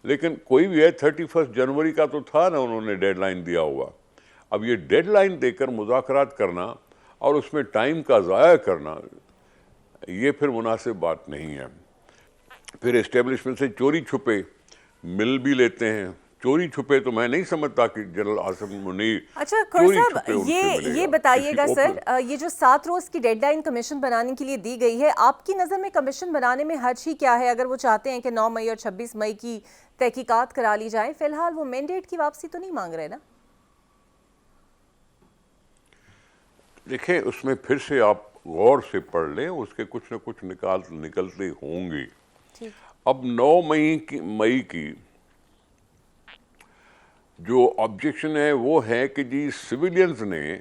لیکن کوئی بھی ہے 31 جنوری کا تو تھا نا انہوں نے ڈیڈ لائن دیا ہوا. اب یہ ڈیڈ لائن دے کر مذاکرات کرنا اور اس میں ٹائم کا ضائع کرنا، یہ پھر مناسب بات نہیں ہے. پھر اسٹیبلشمنٹ سے چوری چھپے مل بھی لیتے ہیں. چوری چھپے تو میں نہیں سمجھتا کہ جنرل عاصم منیر اچھا کھوڑ صاحب، یہ بتائیے گا سر، یہ جو 7 روز کی ڈیڈ لائن کمیشن بنانے کے لیے دی گئی ہے، آپ کی نظر میں کمیشن بنانے میں حرج ہی کیا ہے اگر وہ چاہتے ہیں کہ 9 مئی اور 26 مئی کی تحقیقات کرا لی جائیں؟ فی الحال وہ مینڈیٹ کی واپسی تو نہیں مانگ رہے نا؟ دیکھیں، اس میں پھر سے آپ غور سے پڑھ لیں، اس کے کچھ نہ کچھ نکلتے ہوں گے. اب 9 مئی کی جو آبجیکشن ہے وہ ہے کہ جی سویلینز نے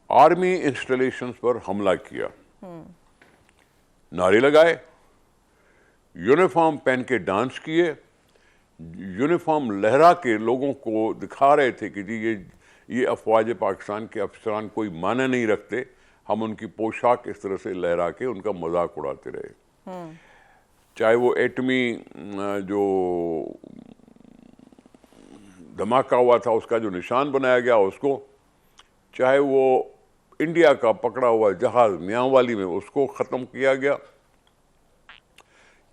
آرمی انسٹالیشنز پر حملہ کیا، نعرے لگائے، یونیفارم پہن کے ڈانس کیے، یونیفارم لہرا کے لوگوں کو دکھا رہے تھے کہ جی یہ افواج پاکستان کے افسران کوئی معنی نہیں رکھتے. ہم ان کی پوشاک اس طرح سے لہرا کے ان کا مذاق اڑاتے رہے. چاہے وہ ایٹمی جو دھماکہ ہوا تھا اس کا جو نشان بنایا گیا اس کو، چاہے وہ انڈیا کا پکڑا ہوا جہاز میاں والی میں اس کو ختم کیا گیا،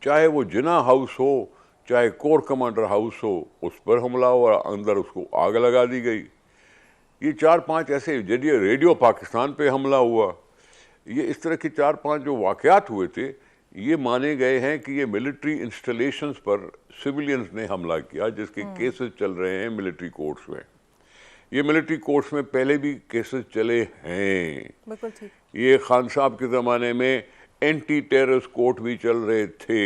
چاہے وہ جناح ہاؤس ہو، چاہے کور کمانڈر ہاؤس ہو، اس پر حملہ ہوا، اندر اس کو آگ لگا دی گئی. یہ 4-5 ایسے ریڈیو پاکستان پہ حملہ ہوا. یہ اس طرح کے 4-5 جو واقعات ہوئے تھے، یہ مانے گئے ہیں کہ یہ ملٹری انسٹالیشنز پر سویلینز نے حملہ کیا، جس کے کیسز چل رہے ہیں ملٹری کورٹس میں. یہ ملٹری کورٹس میں پہلے بھی کیسز چلے ہیں. بالکل ٹھیک. یہ خان صاحب کے زمانے میں اینٹی ٹیررس کورٹ بھی چل رہے تھے.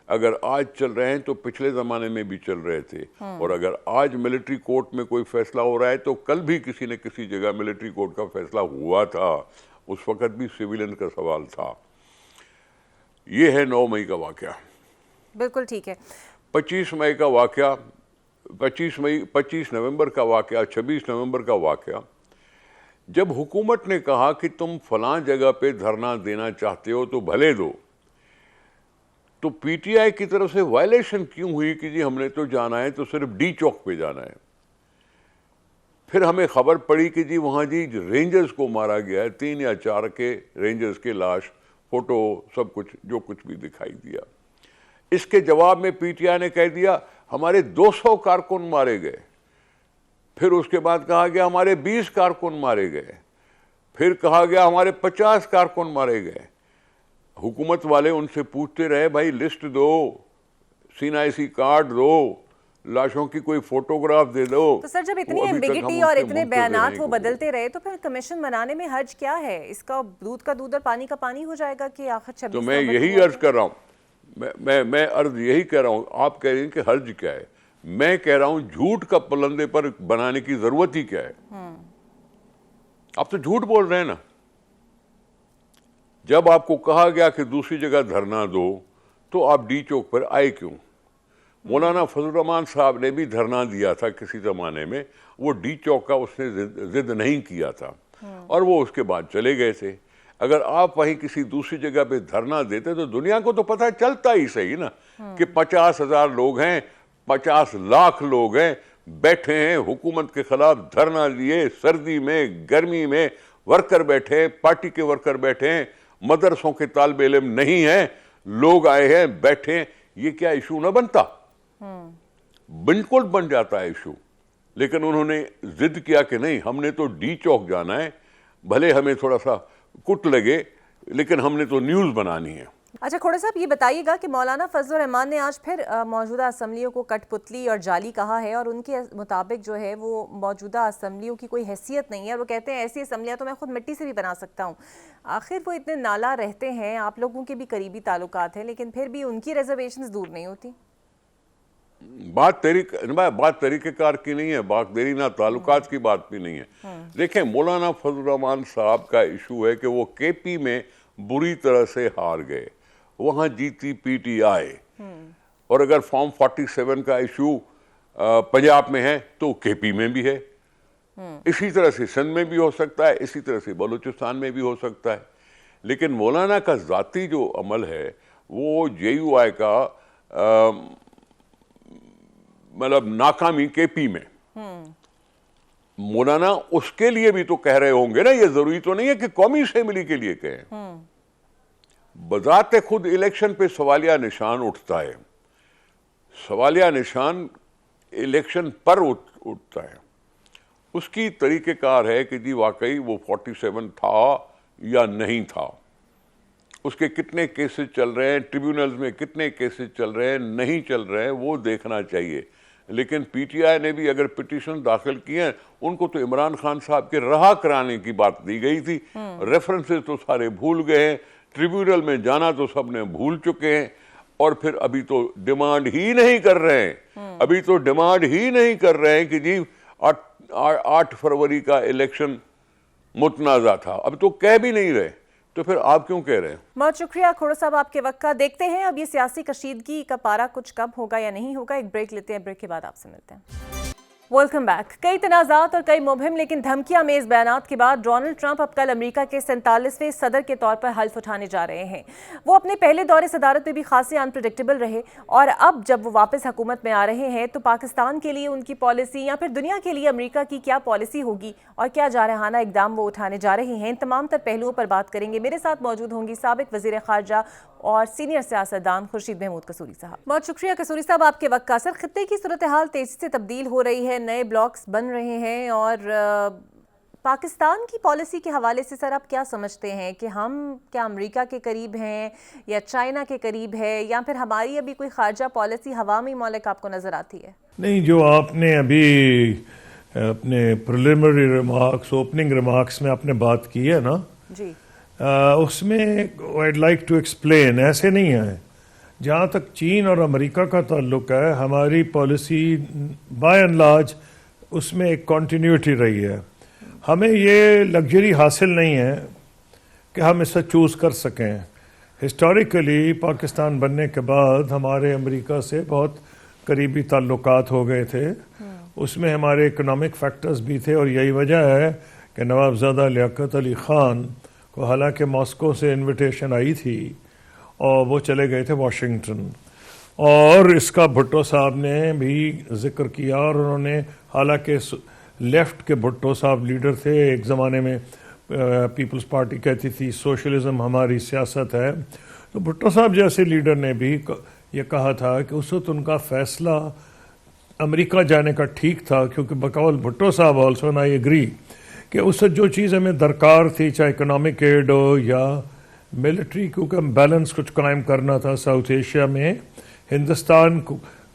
اگر آج چل رہے ہیں تو پچھلے زمانے میں بھی چل رہے تھے. اور اگر آج ملٹری کورٹ میں کوئی فیصلہ ہو رہا ہے تو کل بھی کسی نہ کسی جگہ ملٹری کورٹ کا فیصلہ ہوا تھا. اس وقت بھی سویلین کا سوال تھا. یہ ہے 9 مئی کا واقعہ. بالکل ٹھیک ہے. 25 مئی کا واقعہ، 25 نومبر کا واقعہ، 26 نومبر کا واقعہ. جب حکومت نے کہا کہ تم فلاں جگہ پہ دھرنا دینا چاہتے ہو تو بھلے دو، تو پی ٹی آئی کی طرف سے وائلیشن کیوں ہوئی کہ جی ہم نے تو جانا ہے تو صرف ڈی چوک پہ جانا ہے. پھر ہمیں خبر پڑی کہ جی وہاں جی رینجرز کو مارا گیا ہے، 3 یا 4 کے رینجرز کے لاش، فوٹو سب کچھ جو کچھ بھی دکھائی دیا. اس کے جواب میں پی ٹی آئی نے کہہ دیا ہمارے 200 کارکن مارے گئے. پھر اس کے بعد کہا گیا ہمارے 20 کارکن مارے گئے. پھر کہا گیا ہمارے 50 کارکن مارے گئے. حکومت والے ان سے پوچھتے رہے بھائی لسٹ دو، CNIC کارڈ دو، لاشوں کی کوئی فوٹوگراف دے دو. تو سر جب اتنی وہ ابھی تک ہم ایمبیگیٹی ان اور سے اتنے منتظر بیانات ہیں وہ کہ بدلتے رہے تو پھر کمیشن بنانے میں حرج کیا ہے؟ اس کا دودھ کا دودھ اور پانی کا پانی ہو جائے گا کہ آخر 26 تو میں یہی عرض کر رہا ہوں، میں عرض یہی کہہ رہا ہوں. آپ کہہ رہے ہیں کہ حرج کیا ہے، میں کہہ رہا ہوں جھوٹ کا پلندے پر بنانے کی ضرورت ہی کیا ہے؟ آپ تو جھوٹ بول رہے ہیں نا. جب آپ کو کہا گیا کہ دوسری جگہ دھرنا دو تو آپ ڈی چوک پر آئے کیوں؟ مولانا فضل الرحمان صاحب نے بھی دھرنا دیا تھا کسی زمانے میں، وہ ڈی چوک کا اس نے ضد نہیں کیا تھا اور وہ اس کے بعد چلے گئے تھے. اگر آپ وہیں کسی دوسری جگہ پہ دھرنا دیتے تو دنیا کو تو پتہ چلتا ہی صحیح نا کہ 50,000 لوگ ہیں، 50 لاکھ لوگ ہیں، بیٹھے ہیں حکومت کے خلاف دھرنا لیے، سردی میں گرمی میں ورکر بیٹھے ہیں، پارٹی کے ورکر بیٹھے ہیں، مدرسوں کے طالب علم نہیں ہیں، لوگ آئے ہیں بیٹھے ہیں. یہ کیا ایشو نہ بنتا؟ بالکل بن جاتا ہے ایشو. لیکن انہوں نے ضد کیا کہ نہیں، ہم نے تو ڈی چوک جانا ہے، بھلے ہمیں تھوڑا سا کٹ لگے لیکن ہم نے تو نیوز بنانی ہے. اچھا کھوڑے صاحب یہ بتائیے گا کہ مولانا فضل الرحمان نے آج پھر موجودہ اسمبلیوں کو کٹ پتلی اور جعلی کہا ہے اور ان کے مطابق جو ہے وہ موجودہ اسمبلیوں کی کوئی حیثیت نہیں ہے، اور وہ کہتے ہیں ایسی اسمبلیاں تو میں خود مٹی سے بھی بنا سکتا ہوں. آخر وہ اتنے نالا رہتے ہیں، آپ لوگوں کے بھی قریبی تعلقات ہیں، لیکن پھر بھی ان کی ریزرویشنز دور نہیں ہوتی. بات طریقہ کار کی نہیں ہے، بات دیرینہ تعلقات کی بات بھی نہیں ہے. دیکھیں مولانا فضل الرحمان صاحب کا ایشو ہے کہ وہ کے پی میں بری طرح سے ہار گئے، وہاں جیتی پی ٹی آئی، اور اگر فارم 47 کا ایشو پنجاب میں ہے تو کے پی میں بھی ہے، اسی طرح سے سندھ میں بھی ہو سکتا ہے، اسی طرح سے بلوچستان میں بھی ہو سکتا ہے. لیکن مولانا کا ذاتی جو عمل ہے وہ جے یو آئی کا مطلب ناکامی کے پی میں، مولانا اس کے لیے بھی تو کہہ رہے ہوں گے نا، یہ ضروری تو نہیں ہے کہ قومی اسمبلی کے لیے کہیں. بذات خود الیکشن پہ سوالیہ نشان اٹھتا ہے، سوالیہ نشان الیکشن پر اٹھتا ہے. اس کی طریقہ کار ہے کہ جی واقعی وہ 47 تھا یا نہیں تھا، اس کے کتنے کیسز چل رہے ہیں، ٹریبیونلز میں کتنے کیسز چل رہے ہیں، نہیں چل رہے ہیں، وہ دیکھنا چاہیے. لیکن پی ٹی آئی نے بھی اگر پٹیشن داخل کیے ہیں، ان کو تو عمران خان صاحب کے رہا کرانے کی بات دی گئی تھی، ریفرنسز تو سارے بھول گئے ہیں، ٹریبیونل میں جانا تو سب نے بھول چکے ہیں، اور پھر ابھی تو ڈیمانڈ ہی نہیں کر رہے ہیں کہ جی 8 فروری کا الیکشن متنازع تھا. اب تو کہہ بھی نہیں رہے، تو پھر آپ کیوں کہہ رہے ہیں؟ بہت شکریہ کھوڑا صاحب آپ کے وقت کا. دیکھتے ہیں اب یہ سیاسی کشیدگی کا پارا کچھ کم ہوگا یا نہیں ہوگا. ایک بریک لیتے ہیں، بریک کے بعد آپ سے ملتے ہیں. Welcome back. کئی تنازعات اور کئی مبہم لیکن دھمکیاں میز بیانات کے بعد ڈونلڈ ٹرمپ اب کل امریکہ کے 47ویں صدر کے طور پر حلف اٹھانے جا رہے ہیں. وہ اپنے پہلے دور صدارت میں بھی خاصے انپریڈکٹیبل رہے، اور اب جب وہ واپس حکومت میں آ رہے ہیں تو پاکستان کے لیے ان کی پالیسی یا پھر دنیا کے لیے امریکہ کی کیا پالیسی ہوگی اور کیا جارحانہ اقدام وہ اٹھانے جا رہے ہیں، ان تمام تر پہلوؤں پر بات کریں گے. میرے ساتھ موجود ہوں گی سابق وزیر خارجہ اور سینئر سیاستدان خورشید محمود قصوری صاحب. بہت شکریہ قصوری صاحب آپ کے وقت کا. سر خطے کی صورتحال تیزی سے تبدیل ہو رہی ہے، نئے بلاکس بن رہے ہیں، اور پاکستان کی پالیسی کے حوالے سے سر آپ کیا سمجھتے ہیں کہ ہم کیا امریکہ کے قریب ہیں یا چائنا کے قریب ہے، یا پھر ہماری ابھی کوئی خارجہ پالیسی ہوا میں مولک آپ کو نظر آتی ہے؟ نہیں، جو آپ نے ابھی اپنے پریلیمنری ریمارکس، اوپننگ ریمارکس میں آپ نے بات کی ہے نا، جی اس میں I'd like to explain ایسے نہیں ہے. جہاں تک چین اور امریکہ کا تعلق ہے، ہماری پالیسی بائی اینڈ لارج اس میں ایک کنٹینیوٹی رہی ہے. ہمیں یہ لگژری حاصل نہیں ہے کہ ہم اسے چوز کر سکیں. ہسٹوریکلی پاکستان بننے کے بعد ہمارے امریکہ سے بہت قریبی تعلقات ہو گئے تھے، اس میں ہمارے اکنامک فیکٹرز بھی تھے، اور یہی وجہ ہے کہ نوابزادہ لیاقت علی خان کو حالانکہ ماسکو سے انویٹیشن آئی تھی اور وہ چلے گئے تھے واشنگٹن، اور اس کا بھٹو صاحب نے بھی ذکر کیا، اور انہوں نے حالانکہ لیفٹ کے بھٹو صاحب لیڈر تھے ایک زمانے میں، پیپلز پارٹی کہتی تھی سوشلزم ہماری سیاست ہے، تو بھٹو صاحب جیسے لیڈر نے بھی یہ کہا تھا کہ اس وقت ان کا فیصلہ امریکہ جانے کا ٹھیک تھا، کیونکہ بقول بھٹو صاحب آلسو آئی ایگری کہ اس وقت جو چیز ہمیں درکار تھی، چاہے اکنامک ایڈ ہو یا ملٹری، کیونکہ ہم بیلنس کچھ قائم کرنا تھا ساؤتھ ایشیا میں، ہندوستان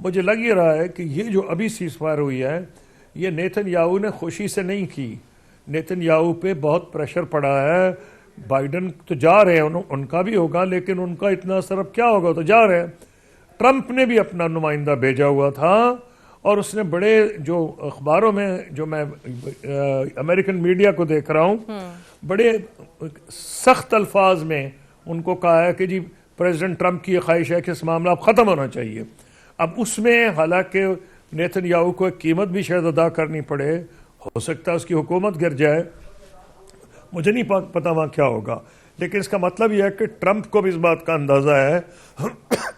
مجھے لگ یہ رہا ہے کہ یہ جو ابھی سیز فائر ہوئی ہے یہ نیتن یاہو نے خوشی سے نہیں کی. نیتن یاہو پہ بہت پریشر پڑا ہے. بائیڈن تو جا رہے ہیں, ان کا بھی ہوگا, لیکن ان کا اتنا اثر اب کیا ہوگا, تو جا رہے ہیں. ٹرمپ نے بھی اپنا نمائندہ بھیجا ہوا تھا اور اس نے بڑے جو اخباروں میں جو میں امریکن میڈیا کو دیکھ رہا ہوں بڑے سخت الفاظ میں ان کو کہا ہے کہ جی پریزیڈنٹ ٹرمپ کی یہ خواہش ہے کہ اس معاملہ اب ختم ہونا چاہیے. اب اس میں حالانکہ نیتن یاہو کو ایک قیمت بھی شاید ادا کرنی پڑے, ہو سکتا ہے اس کی حکومت گر جائے, مجھے نہیں پتا وہاں کیا ہوگا, لیکن اس کا مطلب یہ ہے کہ ٹرمپ کو بھی اس بات کا اندازہ ہے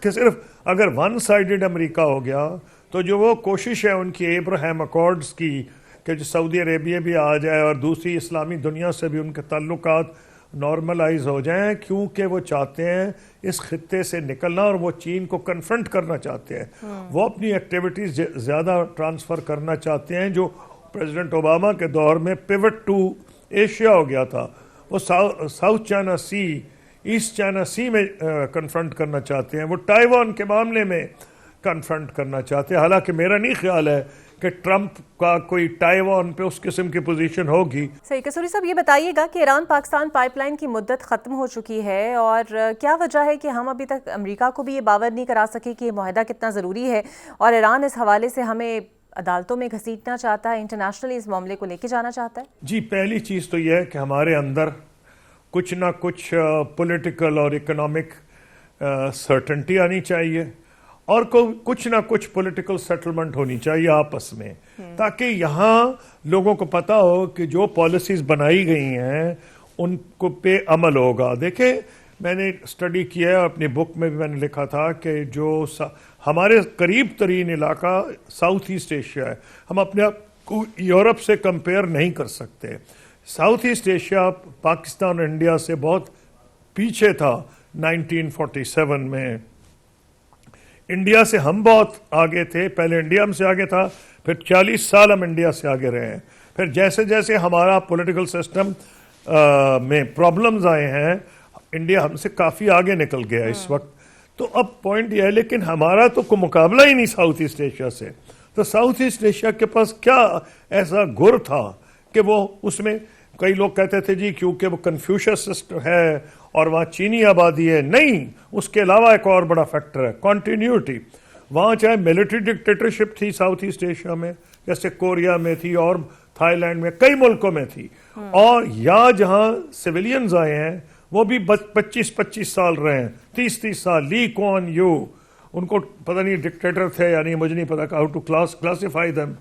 کہ صرف اگر ون سائیڈڈ امریکہ ہو گیا تو جو وہ کوشش ہے ان کی ایبراہیم اکارڈز کی کہ جو سعودی عربیہ بھی آ جائے اور دوسری اسلامی دنیا سے بھی ان کے تعلقات نارملائز ہو جائیں, کیونکہ وہ چاہتے ہیں اس خطے سے نکلنا اور وہ چین کو کنفرنٹ کرنا چاہتے ہیں. وہ اپنی ایکٹیویٹیز زیادہ ٹرانسفر کرنا چاہتے ہیں جو پریزیڈنٹ اوباما کے دور میں پیوٹ ٹو ایشیا ہو گیا تھا. وہ south China Sea, asset China Sea میں کنفرنٹ کرنا چاہتے ہیں, وہ تائیوان کے معاملے میں کنفرنٹ کرنا چاہتے ہیں. حالانکہ میرا نہیں خیال ہے کہ ٹرمپ کا کوئی تائیوان پہ اس قسم کی پوزیشن ہوگی. صحیح. قصوری صاحب یہ بتائیے گا کہ ایران پاکستان پائپ لائن کی مدت ختم ہو چکی ہے اور کیا وجہ ہے کہ ہم ابھی تک امریکہ کو بھی یہ باور نہیں کرا سکے کہ یہ معاہدہ کتنا ضروری ہے, اور ایران اس حوالے سے ہمیں عدالتوں میں گھسیٹنا چاہتا ہے, انٹرنیشنلی اس معاملے کو لے کے جانا چاہتا ہے؟ جی, پہلی چیز تو یہ ہے کہ ہمارے اندر کچھ نہ کچھ پولیٹیکل اور اکنامک سرٹنٹی آنی چاہیے اور کچھ نہ کچھ پولیٹیکل سیٹلمنٹ ہونی چاہیے آپس میں, تاکہ یہاں لوگوں کو پتا ہو کہ جو پالیسیز بنائی گئی ہیں ان کو پہ عمل ہوگا. دیکھیں, میں نے اسٹڈی کیا ہے, اپنی بک میں بھی میں نے لکھا تھا کہ جو ہمارے قریب ترین علاقہ ساؤتھ ایسٹ ایشیا ہے. ہم اپنے آپ کو یورپ سے کمپیئر نہیں کر سکتے. ساؤتھ ایسٹ ایشیا پاکستان اور انڈیا سے بہت پیچھے تھا 1947 میں. انڈیا سے ہم بہت آگے تھے, پہلے انڈیا ہم سے آگے تھا, پھر 40 سال ہم انڈیا سے آگے رہے ہیں. پھر جیسے جیسے ہمارا پولیٹیکل سسٹم میں پرابلمز آئے ہیں, انڈیا ہم سے کافی آگے نکل گیا اس وقت. تو اب پوائنٹ یہ ہے, لیکن ہمارا تو کوئی مقابلہ ہی نہیں ساؤتھ ایسٹ ایشیا سے. تو ساؤتھ ایسٹ ایشیا کے پاس کیا ایسا گر تھا کہ وہ اس میں کئی لوگ کہتے تھے جی کیونکہ وہ کنفیوشس ہے اور وہاں چینی آبادی ہے. نہیں, اس کے علاوہ ایک اور بڑا فیکٹر ہے کنٹینیوٹی. وہاں چاہے ملٹری ڈکٹیٹرشپ تھی ساؤتھ ایسٹ ایشیا میں, جیسے کوریا میں تھی اور تھائی لینڈ میں, کئی ملکوں میں تھی, اور یا جہاں سویلینز آئے ہیں وہ بھی 25 سال رہے ہیں, 30 سال. لی کوان یو, ان کو پتہ نہیں ڈکٹیٹر تھے یا نہیں, مجھے نہیں پتا how to classify them.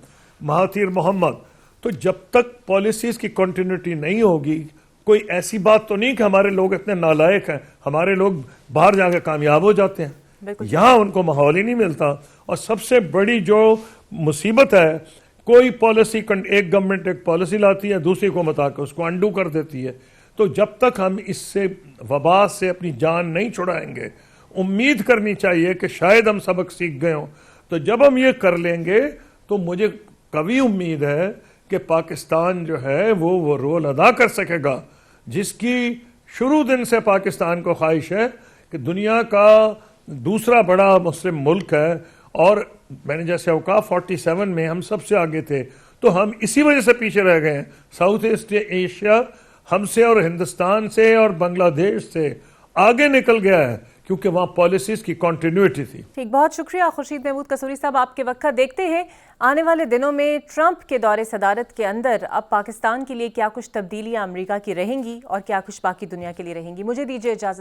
Mahathir Mohamad. تو جب تک پالیسیز کی کنٹینیوٹی نہیں ہوگی, کوئی ایسی بات تو نہیں کہ ہمارے لوگ اتنے نالائق ہیں, ہمارے لوگ باہر جا کے کامیاب ہو جاتے ہیں, یہاں ان کو ماحول ہی نہیں ملتا. اور سب سے بڑی جو مصیبت ہے, کوئی پالیسی, ایک گورنمنٹ ایک پالیسی لاتی ہے, دوسری حکومت آ کے اس کو انڈو کر دیتی ہے. تو جب تک ہم اس سے وبا سے اپنی جان نہیں چھڑائیں گے, امید کرنی چاہیے کہ شاید ہم سبق سیکھ گئے ہوں. تو جب ہم یہ کر لیں گے تو مجھے قوی امید ہے کہ پاکستان جو ہے وہ رول ادا کر سکے گا جس کی شروع دن سے پاکستان کو خواہش ہے کہ دنیا کا دوسرا بڑا مسلم ملک ہے. اور میں نے جیسے اوقاف 47 میں ہم سب سے آگے تھے, تو ہم اسی وجہ سے پیچھے رہ گئے ہیں. ساؤتھ ایسٹ ایشیا ہم سے اور ہندوستان سے اور بنگلہ دیش سے آگے نکل گیا ہے کیونکہ وہاں پالیسیز کی کنٹینیوٹی تھی. ٹھیک, بہت شکریہ خورشید محمود قصوری صاحب آپ کے وقت کا. دیکھتے ہیں آنے والے دنوں میں ٹرمپ کے دور صدارت کے اندر اب پاکستان کے لیے کیا کچھ تبدیلیاں امریکہ کی رہیں گی اور کیا کچھ باقی دنیا کے لیے رہیں گی. مجھے دیجیے اجازت.